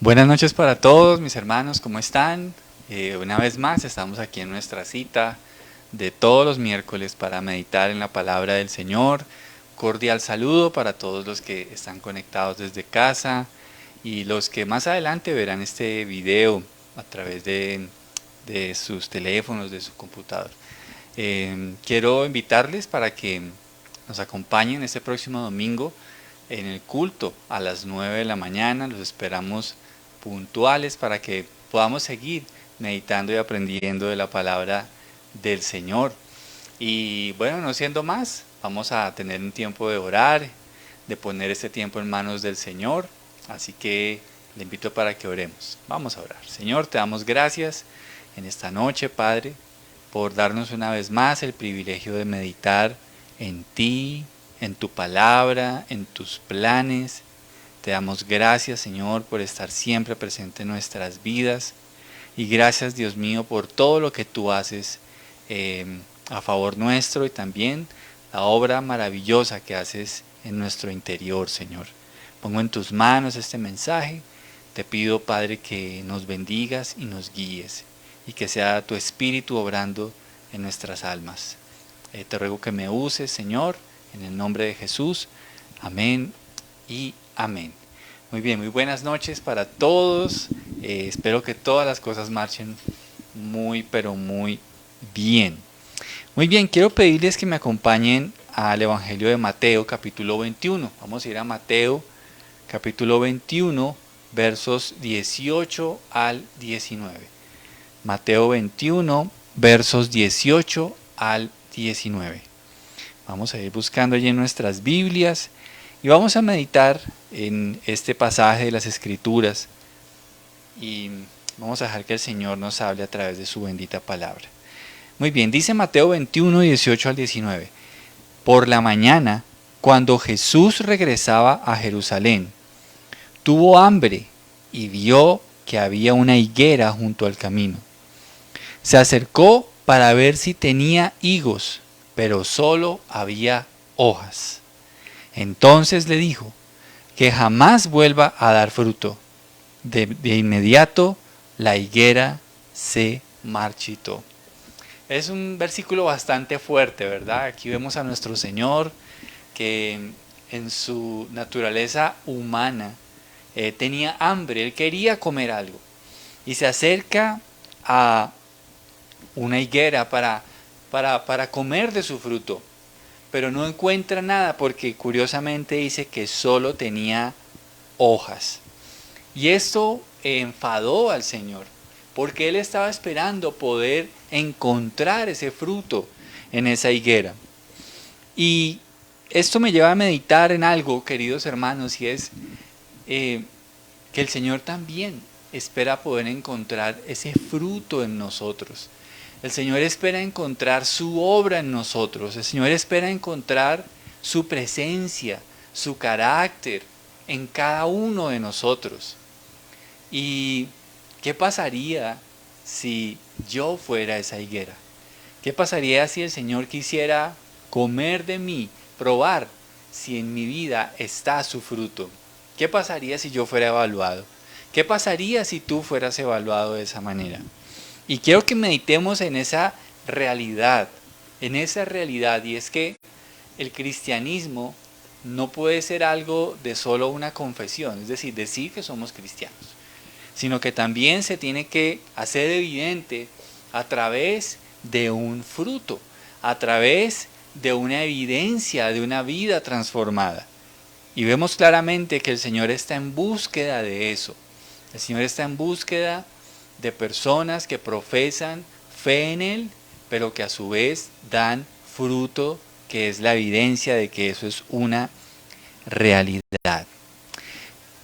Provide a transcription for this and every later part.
Buenas noches para todos mis hermanos, ¿cómo están? Una vez más estamos aquí en nuestra cita de todos los miércoles para meditar en la palabra del Señor. Cordial saludo para todos los que están conectados desde casa y los que más adelante verán este video a través de sus teléfonos, de su computador. Quiero invitarles para que nos acompañen este próximo domingo en el culto a las 9 de la mañana. Los esperamos puntuales para que podamos seguir meditando y aprendiendo de la palabra del Señor. Y bueno, no siendo más, vamos a tener un tiempo de orar, de poner este tiempo en manos del Señor. Así que le invito para que oremos. Vamos a orar. Señor, te damos gracias en esta noche, Padre, por darnos una vez más el privilegio de meditar en ti, en tu palabra, en tus planes. Te damos gracias, Señor, por estar siempre presente en nuestras vidas. Y gracias, Dios mío, por todo lo que tú haces a favor nuestro y también la obra maravillosa que haces en nuestro interior, Señor. Pongo en tus manos este mensaje. Te pido, Padre, que nos bendigas y nos guíes y que sea tu Espíritu obrando en nuestras almas. Te ruego que me uses, Señor, en el nombre de Jesús. Amén y amén. Muy bien, muy buenas noches para todos. Espero que todas las cosas marchen muy, pero muy bien. Muy bien, quiero pedirles que me acompañen al Evangelio de Mateo, capítulo 21. Vamos a ir a Mateo, capítulo 21, versos 18 al 19. Mateo 21, versos 18 al 19. Vamos a ir buscando allí en nuestras Biblias y vamos a meditar en este pasaje de las Escrituras y vamos a dejar que el Señor nos hable a través de su bendita palabra. Muy bien, dice Mateo 21, 18 al 19. Por la mañana, cuando Jesús regresaba a Jerusalén, tuvo hambre y vio que había una higuera junto al camino. Se acercó para ver si tenía higos, pero solo había hojas. Entonces le dijo, que jamás vuelva a dar fruto. De inmediato la higuera se marchitó. Es un versículo bastante fuerte, ¿verdad? Aquí vemos a nuestro Señor que en su naturaleza humana tenía hambre, él quería comer algo y se acerca a una higuera para comer de su fruto, pero no encuentra nada porque curiosamente dice que solo tenía hojas. Y esto enfadó al Señor, porque él estaba esperando poder encontrar ese fruto en esa higuera. Y esto me lleva a meditar en algo, queridos hermanos, y es que el Señor también espera poder encontrar ese fruto en nosotros. El Señor espera encontrar su obra en nosotros. El Señor espera encontrar su presencia, su carácter en cada uno de nosotros. ¿Y qué pasaría si yo fuera esa higuera? ¿Qué pasaría si el Señor quisiera comer de mí, probar si en mi vida está su fruto? ¿Qué pasaría si yo fuera evaluado? ¿Qué pasaría si tú fueras evaluado de esa manera? Y quiero que meditemos en esa realidad, y es que el cristianismo no puede ser algo de solo una confesión, es decir que somos cristianos, sino que también se tiene que hacer evidente a través de un fruto, a través de una evidencia de una vida transformada. Y vemos claramente que el Señor está en búsqueda de eso. El Señor está en búsqueda de personas que profesan fe en Él, pero que a su vez dan fruto, que es la evidencia de que eso es una realidad.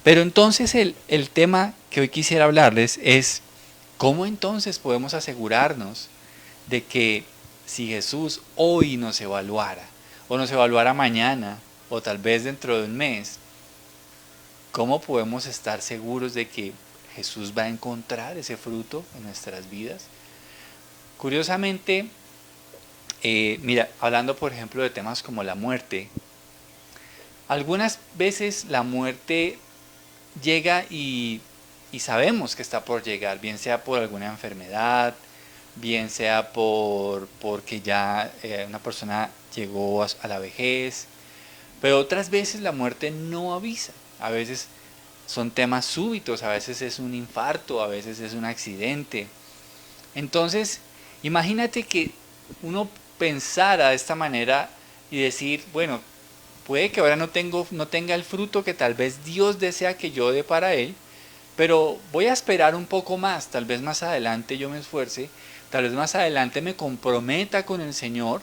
Pero entonces el tema que hoy quisiera hablarles es cómo entonces podemos asegurarnos de que si Jesús hoy nos evaluara, o nos evaluara mañana, o tal vez dentro de un mes, ¿cómo podemos estar seguros de que Jesús va a encontrar ese fruto en nuestras vidas? Curiosamente, mira, hablando por ejemplo de temas como la muerte, algunas veces la muerte llega y y sabemos que está por llegar, bien sea por alguna enfermedad, bien sea porque ya una persona llegó a la vejez, pero otras veces la muerte no avisa. A veces son temas súbitos, a veces es un infarto, a veces es un accidente. Entonces, imagínate que uno pensara de esta manera y decir, bueno, puede que ahora no tenga el fruto que tal vez Dios desea que yo dé para él, pero voy a esperar un poco más, tal vez más adelante yo me esfuerce, tal vez más adelante me comprometa con el Señor,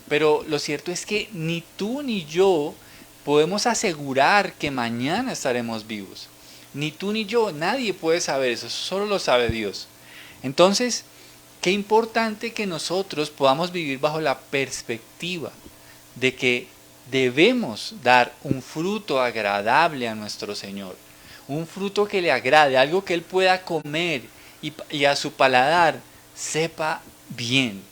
pero lo cierto es que ni tú ni yo podemos asegurar que mañana estaremos vivos. Ni tú ni yo, nadie puede saber eso, solo lo sabe Dios. Entonces, qué importante que nosotros podamos vivir bajo la perspectiva de que debemos dar un fruto agradable a nuestro Señor. Un fruto que le agrade, algo que Él pueda comer y a su paladar sepa bien.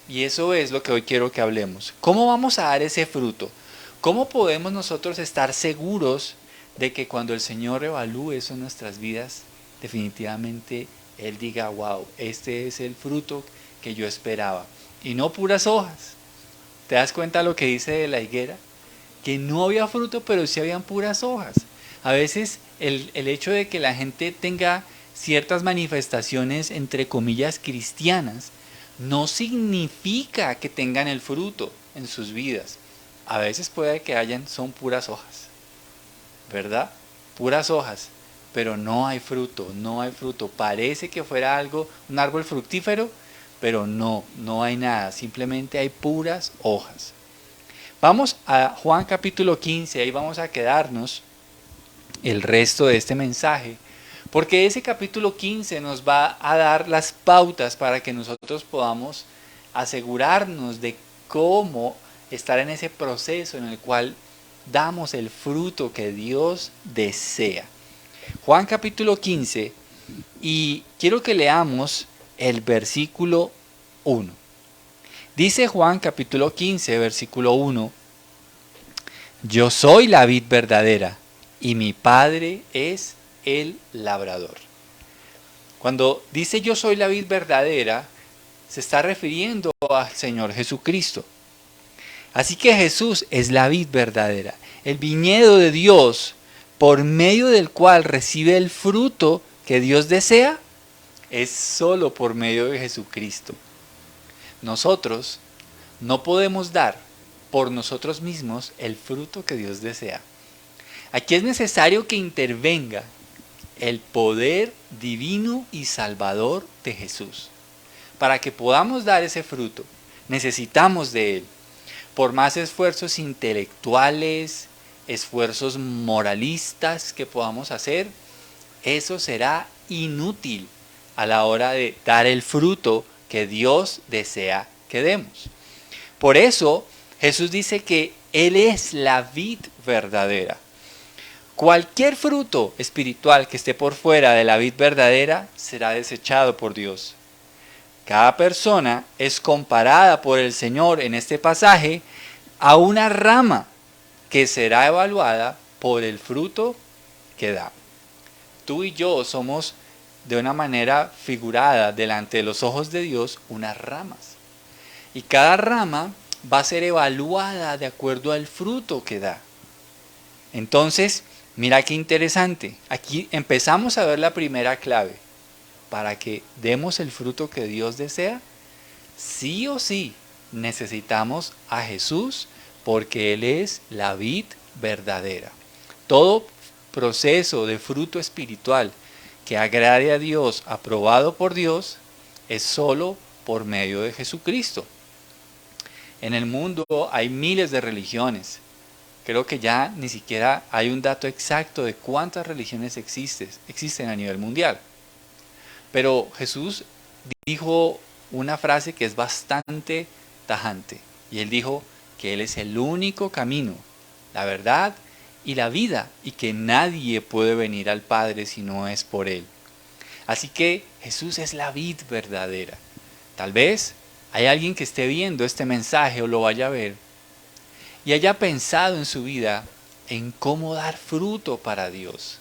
Y eso es lo que hoy quiero que hablemos. ¿Cómo vamos a dar ese fruto? ¿Cómo podemos nosotros estar seguros de que cuando el Señor evalúe eso en nuestras vidas, definitivamente Él diga, wow, este es el fruto que yo esperaba? Y no puras hojas. ¿Te das cuenta lo que dice de la higuera? Que no había fruto, pero sí habían puras hojas. A veces el hecho de que la gente tenga ciertas manifestaciones, entre comillas, cristianas, no significa que tengan el fruto en sus vidas. A veces puede que son puras hojas, ¿verdad? Puras hojas, pero no hay fruto, no hay fruto. Parece que fuera algo, un árbol fructífero, pero no hay nada, simplemente hay puras hojas. Vamos a Juan capítulo 15, ahí vamos a quedarnos el resto de este mensaje, porque ese capítulo 15 nos va a dar las pautas para que nosotros podamos asegurarnos de cómo estar en ese proceso en el cual damos el fruto que Dios desea. Juan capítulo 15, y quiero que leamos el versículo 1. Dice Juan capítulo 15, versículo 1, yo soy la vid verdadera y mi Padre es el labrador. Cuando dice yo soy la vid verdadera, se está refiriendo al Señor Jesucristo. Así que Jesús es la vid verdadera, el viñedo de Dios, por medio del cual recibe el fruto que Dios desea, es solo por medio de Jesucristo. Nosotros no podemos dar por nosotros mismos el fruto que Dios desea. Aquí es necesario que intervenga el poder divino y salvador de Jesús. Para que podamos dar ese fruto, necesitamos de Él. Por más esfuerzos intelectuales, esfuerzos moralistas que podamos hacer, eso será inútil a la hora de dar el fruto que Dios desea que demos. Por eso Jesús dice que Él es la vid verdadera. Cualquier fruto espiritual que esté por fuera de la vid verdadera será desechado por Dios. Cada persona es comparada por el Señor en este pasaje a una rama que será evaluada por el fruto que da. Tú y yo somos de una manera figurada delante de los ojos de Dios unas ramas. Y cada rama va a ser evaluada de acuerdo al fruto que da. Entonces, mira qué interesante. Aquí empezamos a ver la primera clave. Para que demos el fruto que Dios desea, sí o sí necesitamos a Jesús porque Él es la vid verdadera. Todo proceso de fruto espiritual que agrade a Dios, aprobado por Dios, es solo por medio de Jesucristo. En el mundo hay miles de religiones. Creo que ya ni siquiera hay un dato exacto de cuántas religiones existen a nivel mundial. Pero Jesús dijo una frase que es bastante tajante. Y Él dijo que Él es el único camino, la verdad y la vida. Y que nadie puede venir al Padre si no es por Él. Así que Jesús es la vid verdadera. Tal vez hay alguien que esté viendo este mensaje o lo vaya a ver y haya pensado en su vida en cómo dar fruto para Dios.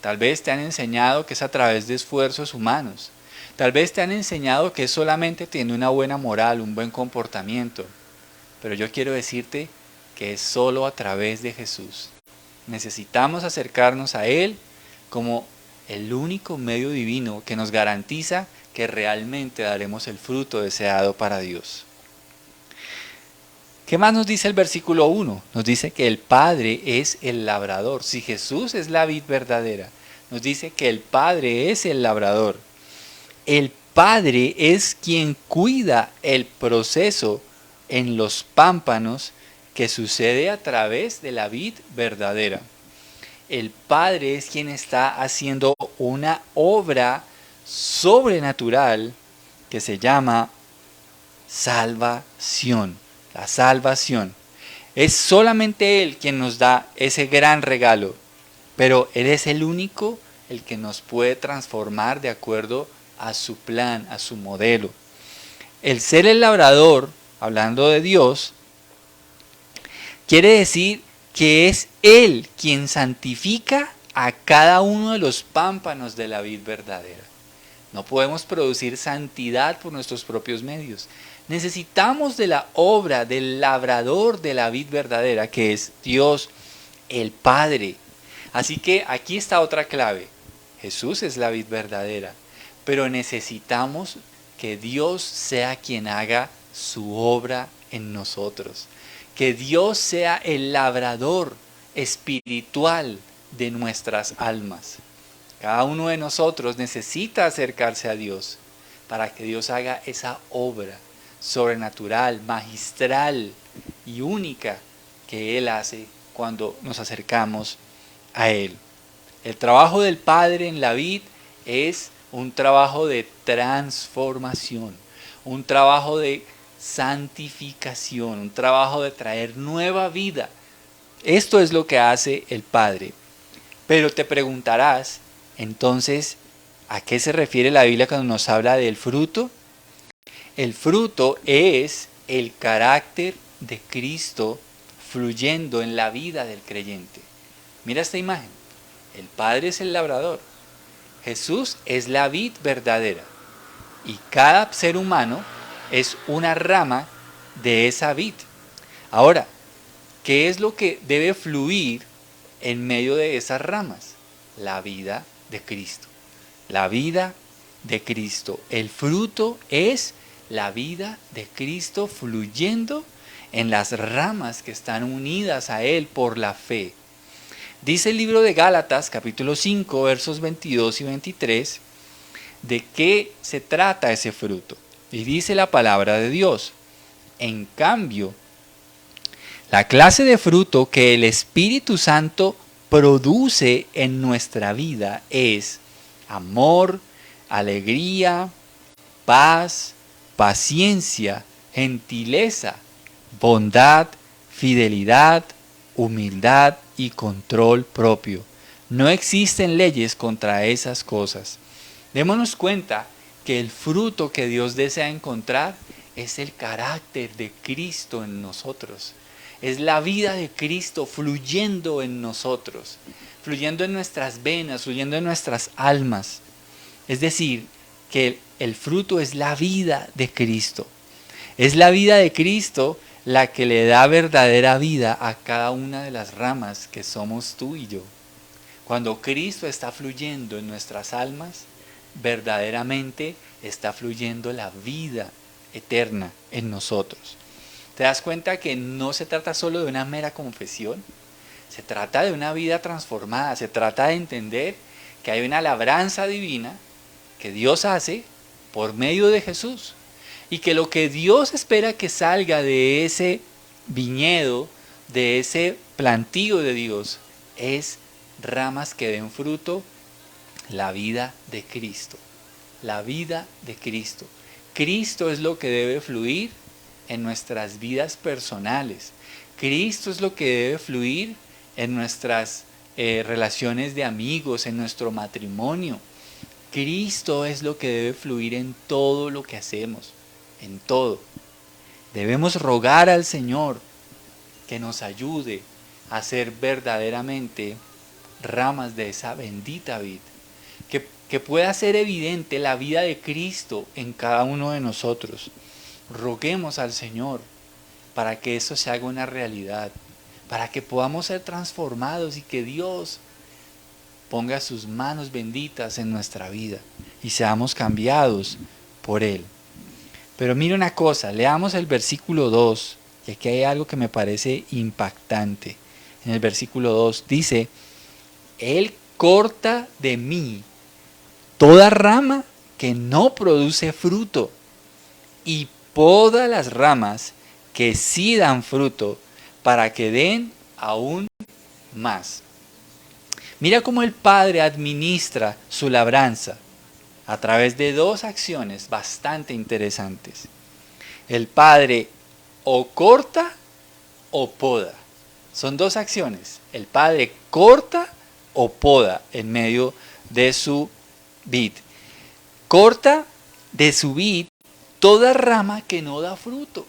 Tal vez te han enseñado que es a través de esfuerzos humanos. Tal vez te han enseñado que es solamente teniendo una buena moral, un buen comportamiento. Pero yo quiero decirte que es solo a través de Jesús. Necesitamos acercarnos a Él como el único medio divino que nos garantiza que realmente daremos el fruto deseado para Dios. ¿Qué más nos dice el versículo 1? Nos dice que el Padre es el labrador. Si Jesús es la vid verdadera, nos dice que el Padre es el labrador. El Padre es quien cuida el proceso en los pámpanos que sucede a través de la vid verdadera. El Padre es quien está haciendo una obra sobrenatural que se llama salvación. La salvación. Es solamente Él quien nos da ese gran regalo, pero Él es el único el que nos puede transformar de acuerdo a su plan, a su modelo. El ser el labrador, hablando de Dios, quiere decir que es Él quien santifica a cada uno de los pámpanos de la vid verdadera. No podemos producir santidad por nuestros propios medios. Necesitamos de la obra del labrador de la vid verdadera, que es Dios, el Padre. Así que aquí está otra clave. Jesús es la vid verdadera, pero necesitamos que Dios sea quien haga su obra en nosotros. Que Dios sea el labrador espiritual de nuestras almas. Cada uno de nosotros necesita acercarse a Dios para que Dios haga esa obra sobrenatural, magistral y única que Él hace cuando nos acercamos a Él. El trabajo del Padre en la vid es un trabajo de transformación, un trabajo de santificación, un trabajo de traer nueva vida. Esto es lo que hace el Padre. Pero te preguntarás, entonces, ¿a qué se refiere la Biblia cuando nos habla del fruto? El fruto es el carácter de Cristo fluyendo en la vida del creyente. Mira esta imagen. El Padre es el labrador. Jesús es la vid verdadera. Y cada ser humano es una rama de esa vid. Ahora, ¿qué es lo que debe fluir en medio de esas ramas? La vida de Cristo. La vida de Cristo. El fruto es la vida de Cristo fluyendo en las ramas que están unidas a Él por la fe. Dice el libro de Gálatas, capítulo 5, versos 22 y 23, de qué se trata ese fruto. Y dice la palabra de Dios: en cambio, la clase de fruto que el Espíritu Santo produce en nuestra vida es amor, alegría, paz, paciencia, gentileza, bondad, fidelidad, humildad y control propio. No existen leyes contra esas cosas. Démonos cuenta que el fruto que Dios desea encontrar es el carácter de Cristo en nosotros. Es la vida de Cristo fluyendo en nosotros, fluyendo en nuestras venas, fluyendo en nuestras almas. Es decir, que el fruto es la vida de Cristo. Es la vida de Cristo la que le da verdadera vida a cada una de las ramas que somos tú y yo. Cuando Cristo está fluyendo en nuestras almas, verdaderamente está fluyendo la vida eterna en nosotros. ¿Te das cuenta que no se trata solo de una mera confesión? Se trata de una vida transformada, se trata de entender que hay una labranza divina que Dios hace por medio de Jesús y que lo que Dios espera que salga de ese viñedo, de ese plantío de Dios, es ramas que den fruto, la vida de Cristo. La vida de Cristo. Cristo es lo que debe fluir en nuestras vidas personales. Cristo es lo que debe fluir en nuestras relaciones de amigos, en nuestro matrimonio. Cristo es lo que debe fluir en todo lo que hacemos, en todo. Debemos rogar al Señor que nos ayude a ser verdaderamente ramas de esa bendita vid, que pueda ser evidente la vida de Cristo en cada uno de nosotros. Roguemos al Señor para que eso se haga una realidad, para que podamos ser transformados y que Dios ponga sus manos benditas en nuestra vida y seamos cambiados por Él. Pero mire una cosa, leamos el versículo 2, y aquí hay algo que me parece impactante. En el versículo 2 dice: Él corta de mí toda rama que no produce fruto y poda las ramas que sí dan fruto para que den aún más. Mira cómo el Padre administra su labranza a través de dos acciones bastante interesantes. El Padre o corta o poda. Son dos acciones. El Padre corta o poda en medio de su vid. Corta de su vid toda rama que no da fruto.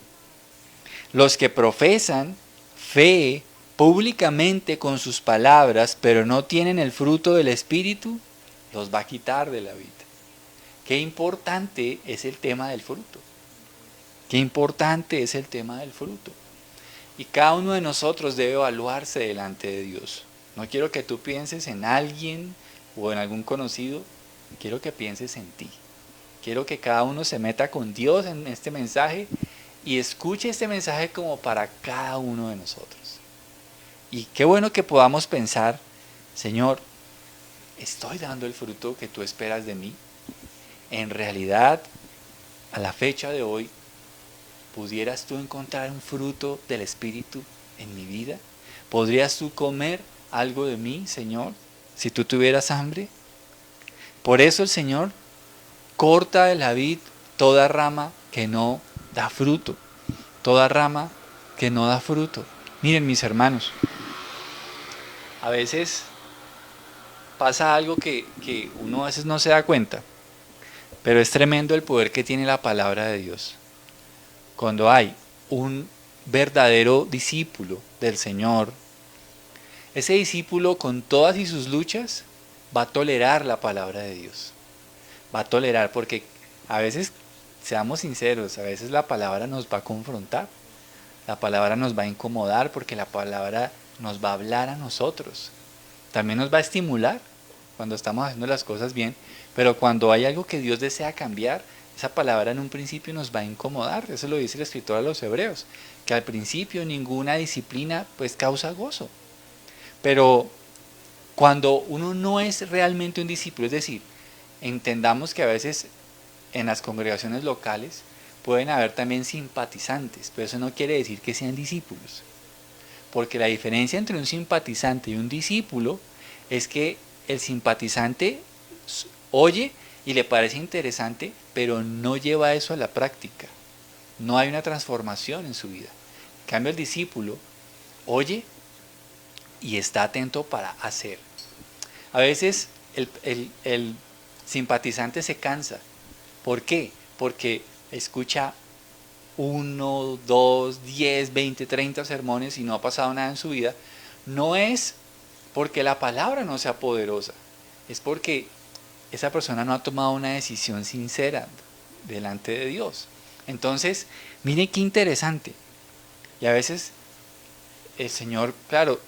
Los que profesan fe públicamente con sus palabras, pero no tienen el fruto del Espíritu, los va a quitar de la vid. Qué importante es el tema del fruto. Qué importante es el tema del fruto. Y cada uno de nosotros debe evaluarse delante de Dios. No quiero que tú pienses en alguien o en algún conocido, quiero que pienses en ti. Quiero que cada uno se meta con Dios en este mensaje y escuche este mensaje como para cada uno de nosotros. Y qué bueno que podamos pensar: Señor, ¿estoy dando el fruto que tú esperas de mí? En realidad, a la fecha de hoy, ¿pudieras tú encontrar un fruto del Espíritu en mi vida? ¿Podrías tú comer algo de mí, Señor, si tú tuvieras hambre? Por eso el Señor corta de la vid toda rama que no da fruto. Toda rama que no da fruto. Miren, mis hermanos, a veces pasa algo que uno a veces no se da cuenta, pero es tremendo el poder que tiene la palabra de Dios. Cuando hay un verdadero discípulo del Señor, ese discípulo, con todas y sus luchas, va a tolerar la palabra de Dios. Va a tolerar, porque a veces, seamos sinceros, a veces la palabra nos va a confrontar. La palabra nos va a incomodar porque la palabra nos va a hablar a nosotros. También nos va a estimular cuando estamos haciendo las cosas bien, pero cuando hay algo que Dios desea cambiar, esa palabra en un principio nos va a incomodar. Eso lo dice el escritor a los Hebreos, que al principio ninguna disciplina pues causa gozo. Pero cuando uno no es realmente un discípulo, es decir, entendamos que a veces en las congregaciones locales pueden haber también simpatizantes, pero eso no quiere decir que sean discípulos. Porque la diferencia entre un simpatizante y un discípulo es que el simpatizante oye y le parece interesante, pero no lleva eso a la práctica. No hay una transformación en su vida. En cambio, el discípulo oye y está atento para hacer. A veces el simpatizante se cansa. ¿Por qué? Porque escucha 1, 2, 10, 20, 30 sermones y no ha pasado nada en su vida. No es porque la palabra no sea poderosa, es porque esa persona no ha tomado una decisión sincera delante de Dios. Entonces, miren qué interesante. Y a veces el Señor, claro,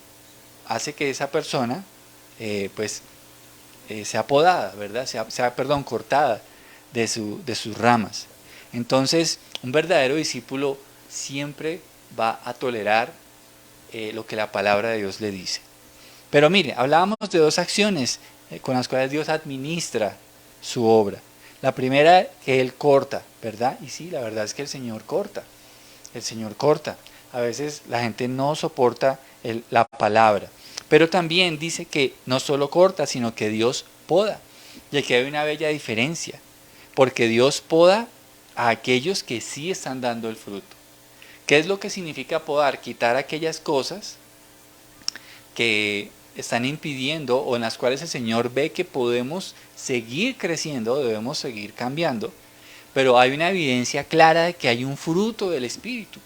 hace que esa persona sea podada, ¿verdad? Sea cortada de sus ramas. Entonces, un verdadero discípulo siempre va a tolerar lo que la palabra de Dios le dice. Pero mire, hablábamos de dos acciones con las cuales Dios administra su obra. La primera, que Él corta, ¿verdad? Y sí, la verdad es que el Señor corta. El Señor corta. A veces la gente no soporta la palabra. Pero también dice que no solo corta, sino que Dios poda. Y aquí hay una bella diferencia. Porque Dios poda a aquellos que sí están dando el fruto. ¿Qué es lo que significa podar? Quitar aquellas cosas que están impidiendo o en las cuales el Señor ve que podemos seguir creciendo, debemos seguir cambiando, pero hay una evidencia clara de que hay un fruto del Espíritu.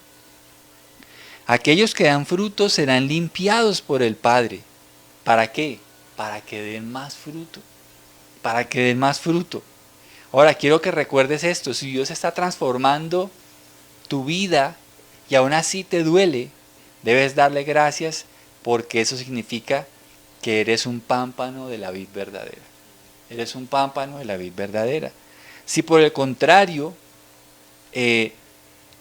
Aquellos que dan fruto serán limpiados por el Padre. ¿Para qué? para que den más fruto, para que den más fruto. Ahora quiero que recuerdes esto, si Dios está transformando tu vida y aún así te duele, debes darle gracias porque eso significa que eres un pámpano de la vid verdadera. Eres un pámpano de la vid verdadera. Si por el contrario,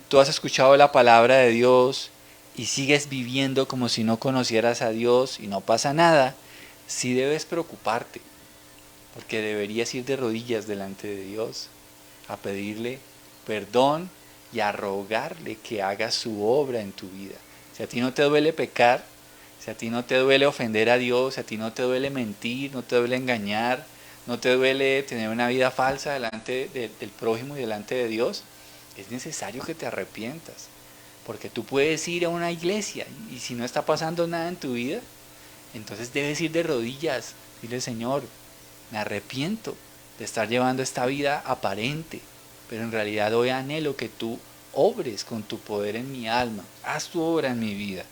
tú has escuchado la palabra de Dios y sigues viviendo como si no conocieras a Dios y no pasa nada, sí debes preocuparte, porque deberías ir de rodillas delante de Dios a pedirle perdón y a rogarle que haga su obra en tu vida. Si a ti no te duele pecar, si a ti no te duele ofender a Dios, si a ti no te duele mentir, no te duele engañar, no te duele tener una vida falsa delante del prójimo y delante de Dios, es necesario que te arrepientas. Porque tú puedes ir a una iglesia y si no está pasando nada en tu vida, entonces debes ir de rodillas. Dile, Señor, me arrepiento de estar llevando esta vida aparente, pero en realidad hoy anhelo que tú obres con tu poder en mi alma. Haz tu obra en mi vida.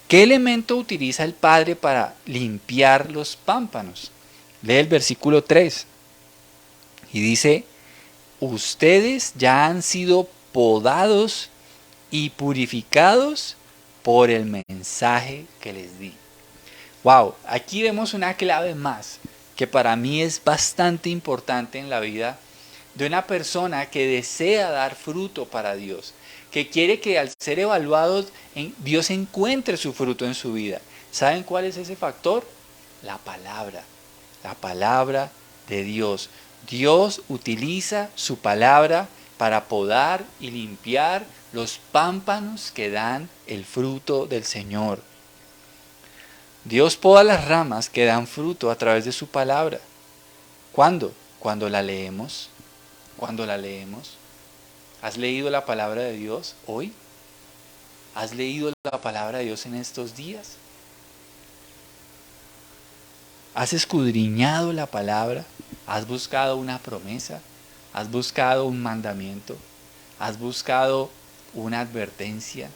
¿Qué elemento utiliza el Padre para limpiar los pámpanos? Lee el versículo 3 y dice, ustedes ya han sido podados y purificados por el mensaje que les di. Wow, aquí vemos una clave más que para mí es bastante importante en la vida de una persona que desea dar fruto para Dios, que quiere que al ser evaluados Dios encuentre su fruto en su vida. ¿Saben cuál es ese factor? La palabra de Dios. Dios utiliza su palabra para podar y limpiar los pámpanos que dan el fruto del Señor. Dios poda las ramas que dan fruto a través de su palabra. ¿Cuándo? Cuando la leemos. Cuando la leemos. ¿Has leído la palabra de Dios hoy? ¿Has leído la palabra de Dios en estos días? ¿Has escudriñado la palabra? ¿Has buscado una promesa? ¿Has buscado un mandamiento? ¿Has buscado una advertencia?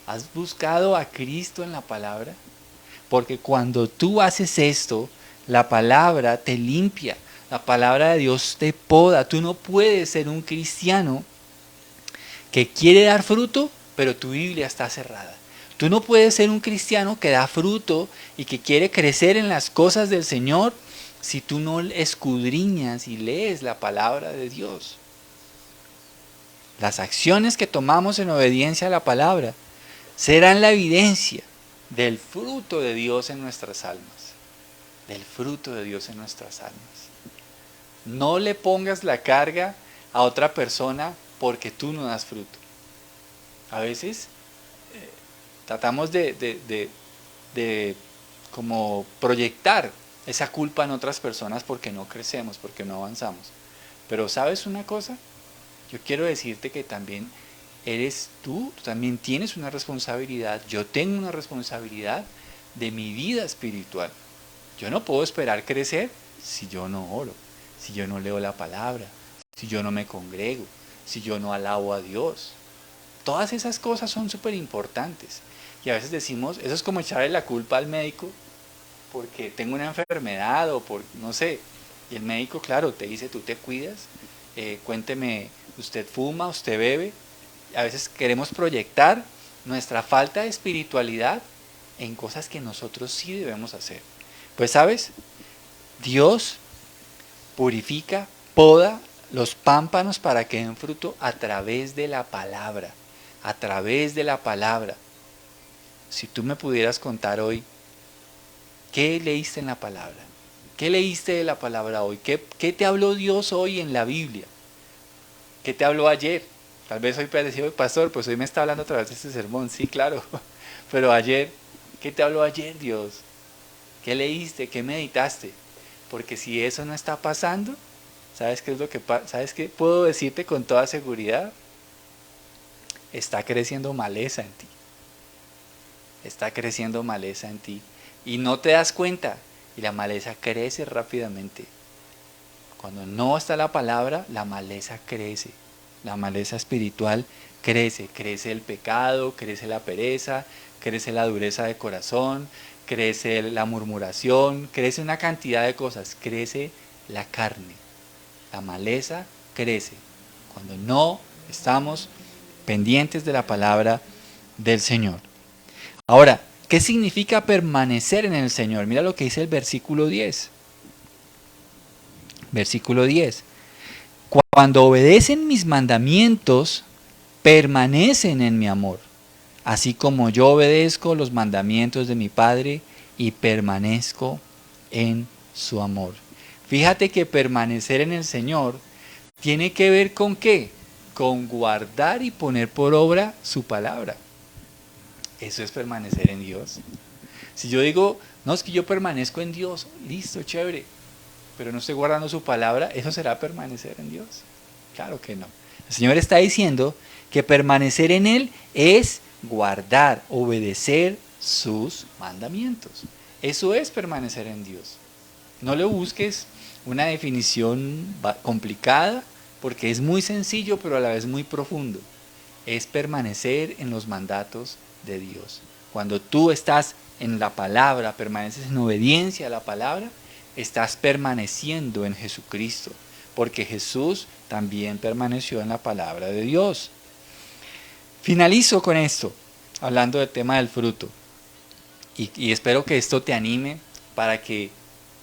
¿Has buscado a Cristo en la palabra? Porque cuando tú haces esto, la palabra te limpia, la palabra de Dios te poda. Tú no puedes ser un cristiano que quiere dar fruto, pero tu Biblia está cerrada. Tú no puedes ser un cristiano que da fruto y que quiere crecer en las cosas del Señor si tú no escudriñas y lees la palabra de Dios. Las acciones que tomamos en obediencia a la palabra serán la evidencia del fruto de Dios en nuestras almas. Del fruto de Dios en nuestras almas. No le pongas la carga a otra persona porque tú no das fruto. A veces tratamos de como proyectar esa culpa en otras personas porque no crecemos, porque no avanzamos. Pero ¿sabes una cosa? Yo quiero decirte que también eres tú también tienes una responsabilidad, yo tengo una responsabilidad de mi vida espiritual. Yo no puedo esperar crecer si yo no oro, si yo no leo la palabra, si yo no me congrego, si yo no alabo a Dios. Todas esas cosas son súper importantes. Y a veces decimos, eso es como echarle la culpa al médico porque tengo una enfermedad o por, no sé. Y el médico, claro, te dice, tú te cuidas, cuénteme, usted fuma, usted bebe. A veces queremos proyectar nuestra falta de espiritualidad en cosas que nosotros sí debemos hacer. Pues sabes, Dios purifica, poda los pámpanos para que den fruto a través de la palabra. A través de la palabra. Si tú me pudieras contar hoy, ¿qué leíste en la palabra? ¿Qué leíste de la palabra hoy? ¿Qué te habló Dios hoy en la Biblia? ¿Qué te habló ayer? Tal vez hoy pareció, pastor, pues hoy me está hablando a través de este sermón, sí, claro. Pero ayer, ¿qué te habló ayer Dios? ¿Qué leíste? ¿Qué meditaste? Porque si eso no está pasando, ¿sabes qué es lo que pasa? ¿Sabes qué puedo decirte con toda seguridad? Está creciendo maleza en ti. Está creciendo maleza en ti. Y no te das cuenta. Y la maleza crece rápidamente. Cuando no está la palabra, la maleza crece. la maleza espiritual crece. Crece el pecado, crece la pereza, crece la dureza de corazón, crece la murmuración, crece una cantidad de cosas, crece la carne. La maleza crece cuando no estamos pendientes de la palabra del Señor. Ahora, ¿qué significa permanecer en el Señor? Mira lo que dice el versículo 10. Versículo 10. Cuando obedecen mis mandamientos, permanecen en mi amor, así como yo obedezco los mandamientos de mi Padre y permanezco en su amor. Fíjate que permanecer en el Señor tiene que ver con ¿qué? Con guardar y poner por obra su palabra. Eso es permanecer en Dios. Si yo digo, no, es que yo permanezco en Dios, listo, chévere, pero no estoy guardando su palabra, ¿eso será permanecer en Dios? Claro que no. El Señor está diciendo que permanecer en Él es guardar, obedecer sus mandamientos. Eso es permanecer en Dios. No le busques una definición complicada, porque es muy sencillo, pero a la vez muy profundo. Es permanecer en los mandatos de Dios. Cuando tú estás en la palabra, permaneces en obediencia a la palabra, estás permaneciendo en Jesucristo, porque Jesús también permaneció en la palabra de Dios. Finalizo con esto, hablando del tema del fruto, y espero que esto te anime para que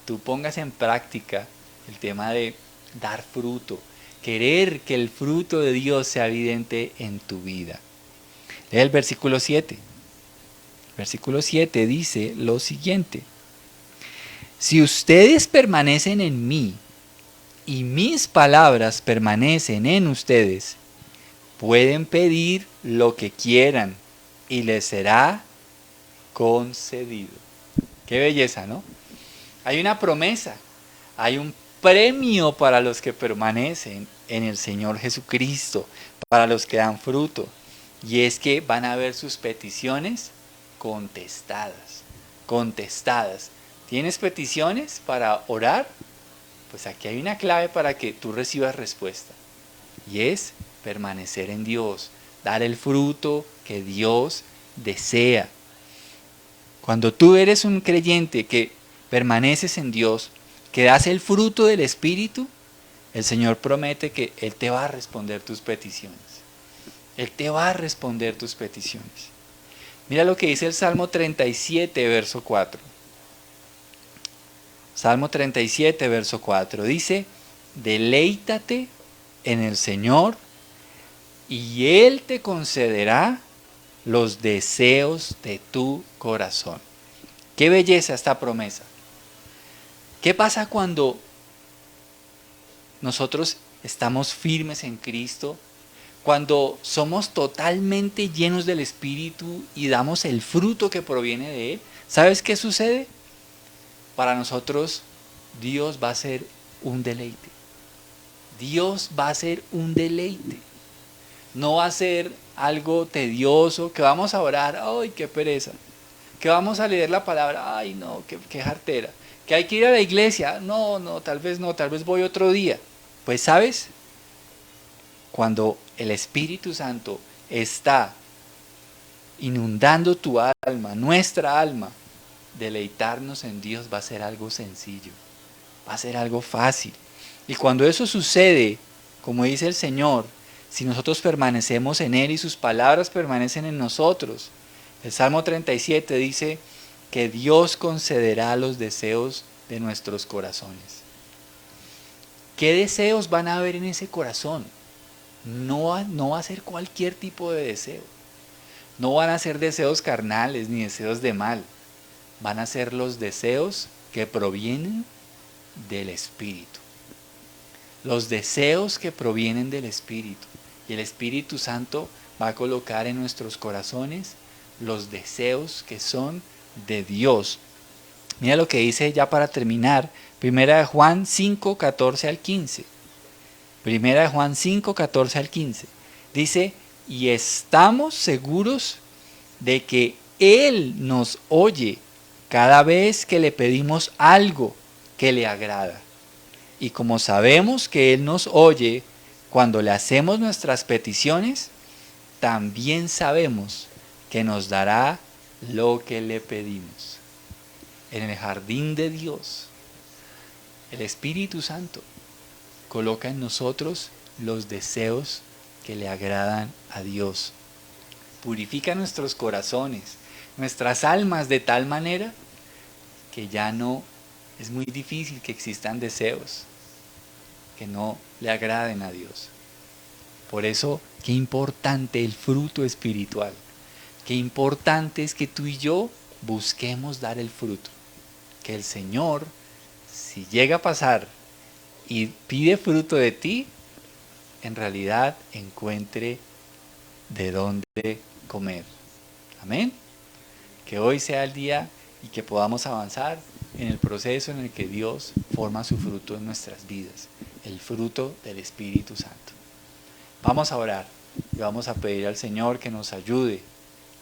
tú pongas en práctica el tema de dar fruto, querer que el fruto de Dios sea evidente en tu vida. Lee el versículo 7. Versículo 7 dice lo siguiente: si ustedes permanecen en mí y mis palabras permanecen en ustedes, pueden pedir lo que quieran y les será concedido. Qué belleza, ¿no? Hay una promesa, hay un premio para los que permanecen en el Señor Jesucristo, para los que dan fruto, y es que van a ver sus peticiones contestadas, contestadas. ¿Tienes peticiones para orar? Pues aquí hay una clave para que tú recibas respuesta, y es permanecer en Dios, dar el fruto que Dios desea. Cuando tú eres un creyente que permaneces en Dios, que das el fruto del Espíritu, el Señor promete que Él te va a responder tus peticiones. Él te va a responder tus peticiones. Mira lo que dice el Salmo 37, verso 4. Salmo 37, verso 4. Dice, deleítate en el Señor y Él te concederá los deseos de tu corazón. Qué belleza esta promesa. ¿Qué pasa cuando nosotros estamos firmes en Cristo? Cuando somos totalmente llenos del Espíritu y damos el fruto que proviene de Él. ¿Sabes qué sucede? Para nosotros Dios va a ser un deleite. Dios va a ser un deleite. No va a ser algo tedioso, que vamos a orar, ¡ay, qué pereza! Que vamos a leer la palabra, ¡ay, no, qué jartera! Que hay que ir a la iglesia, no, tal vez voy otro día. Pues, ¿sabes? Cuando el Espíritu Santo está inundando tu alma, nuestra alma, deleitarnos en Dios va a ser algo sencillo, va a ser algo fácil. Y cuando eso sucede, como dice el Señor, si nosotros permanecemos en Él y sus palabras permanecen en nosotros, el Salmo 37 dice que Dios concederá los deseos de nuestros corazones. ¿Qué deseos van a haber en ese corazón? No va a ser cualquier tipo de deseo. No van a ser deseos carnales ni deseos de mal. Van a ser los deseos que provienen del Espíritu. Los deseos que provienen del Espíritu. Y el Espíritu Santo va a colocar en nuestros corazones los deseos que son de Dios. Mira lo que dice ya para terminar, 1 Juan 5, 14 al 15. 1 Juan 5, 14 al 15. Dice, y estamos seguros de que Él nos oye cada vez que le pedimos algo que le agrada. Y como sabemos que Él nos oye cuando le hacemos nuestras peticiones, también sabemos que nos dará lo que le pedimos. En el jardín de Dios, el Espíritu Santo coloca en nosotros los deseos que le agradan a Dios. Purifica nuestros corazones, nuestras almas de tal manera que ya no es muy difícil que existan deseos que no le agraden a Dios. Por eso, qué importante el fruto espiritual. Qué importante es que tú y yo busquemos dar el fruto. Que el Señor, si llega a pasar y pide fruto de ti, en realidad encuentre de dónde comer. Amén. Que hoy sea el día y que podamos avanzar en el proceso en el que Dios forma su fruto en nuestras vidas, el fruto del Espíritu Santo. Vamos a orar y vamos a pedir al Señor que nos ayude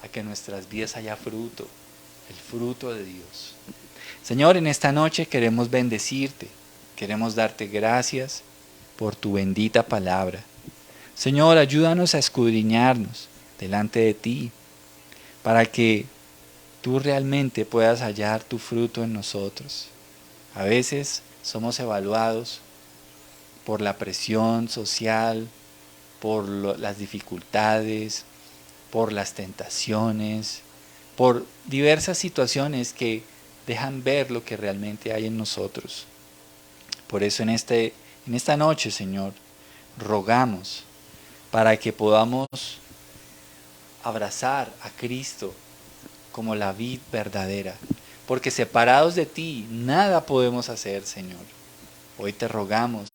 a que en nuestras vidas haya fruto, el fruto de Dios. Señor, en esta noche queremos bendecirte, queremos darte gracias por tu bendita palabra. Señor, ayúdanos a escudriñarnos delante de ti, para que tú realmente puedas hallar tu fruto en nosotros. A veces somos evaluados por la presión social, por las dificultades, por las tentaciones, por diversas situaciones que dejan ver lo que realmente hay en nosotros. Por eso en esta noche, Señor, rogamos para que podamos abrazar a Cristo como la vid verdadera, porque separados de ti nada podemos hacer, Señor. Hoy te rogamos,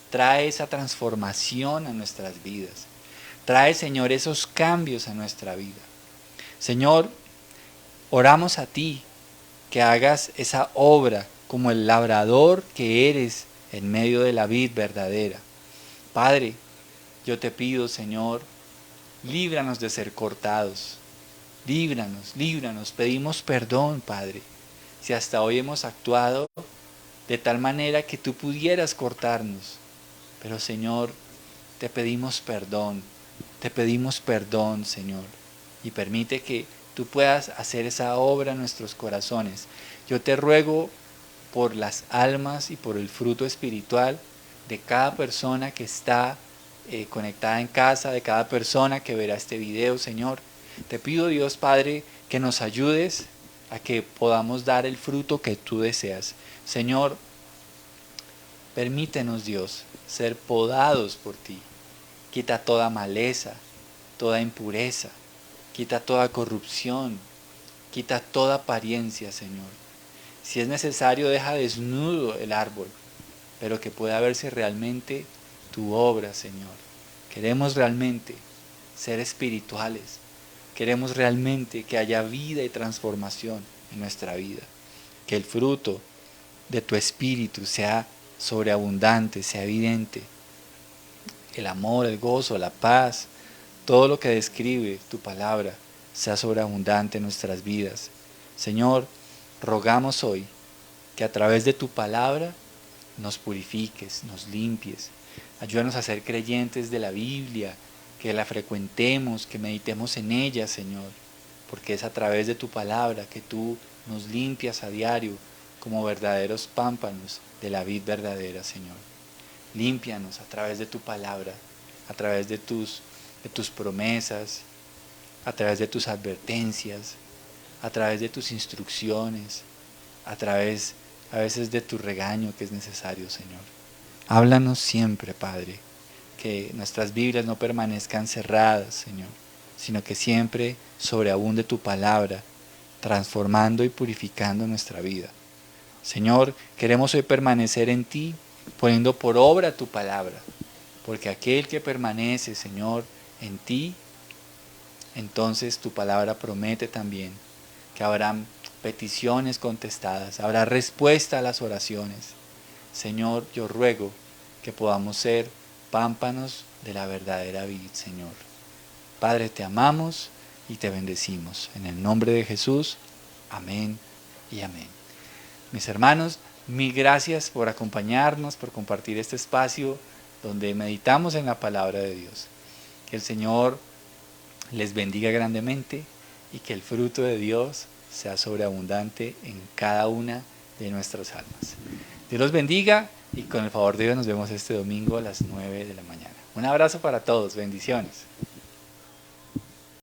trae esa transformación a nuestras vidas. Trae, Señor, esos cambios a nuestra vida. Señor, oramos a ti que hagas esa obra como el labrador que eres en medio de la vid verdadera. Padre, yo te pido, Señor, líbranos de ser cortados. Líbranos, líbranos. Pedimos perdón, Padre, si hasta hoy hemos actuado de tal manera que tú pudieras cortarnos. Pero, Señor, te pedimos perdón, Señor, y permite que tú puedas hacer esa obra en nuestros corazones. Yo te ruego por las almas y por el fruto espiritual de cada persona que está conectada en casa, de cada persona que verá este video, Señor. Te pido, Dios Padre, que nos ayudes a que podamos dar el fruto que tú deseas. Señor, permítenos, Dios, ser podados por ti. Quita toda maleza, toda impureza, quita toda corrupción, quita toda apariencia, Señor. Si es necesario, deja desnudo el árbol, pero que pueda verse realmente tu obra, Señor. Queremos realmente ser espirituales. Queremos realmente que haya vida y transformación en nuestra vida. Que el fruto de tu espíritu sea sobreabundante, sea evidente. El amor, el gozo, la paz, todo lo que describe tu palabra sea sobreabundante en nuestras vidas. Señor, rogamos hoy que a través de tu palabra nos purifiques, nos limpies. Ayúdanos a ser creyentes de la Biblia, que la frecuentemos, que meditemos en ella, Señor, porque es a través de tu palabra que tú nos limpias a diario como verdaderos pámpanos de la vid verdadera, Señor. Límpianos a través de tu palabra, a través de tus promesas, a través de tus advertencias, a través de tus instrucciones, a través a veces de tu regaño que es necesario, Señor. Háblanos siempre, Padre, que nuestras Biblias no permanezcan cerradas, Señor, sino que siempre sobreabunde tu palabra, transformando y purificando nuestra vida. Señor, queremos hoy permanecer en ti, poniendo por obra tu palabra, porque aquel que permanece, Señor, en ti, entonces tu palabra promete también que habrán peticiones contestadas, habrá respuesta a las oraciones. Señor, yo ruego que podamos ser pámpanos de la verdadera vid, Señor. Padre, te amamos y te bendecimos. En el nombre de Jesús, amén y amén. Mis hermanos, mil gracias por acompañarnos, por compartir este espacio donde meditamos en la palabra de Dios. Que el Señor les bendiga grandemente y que el fruto de Dios sea sobreabundante en cada una de nuestras almas. Dios los bendiga y con el favor de Dios nos vemos este domingo a las 9 de la mañana. Un abrazo para todos, bendiciones.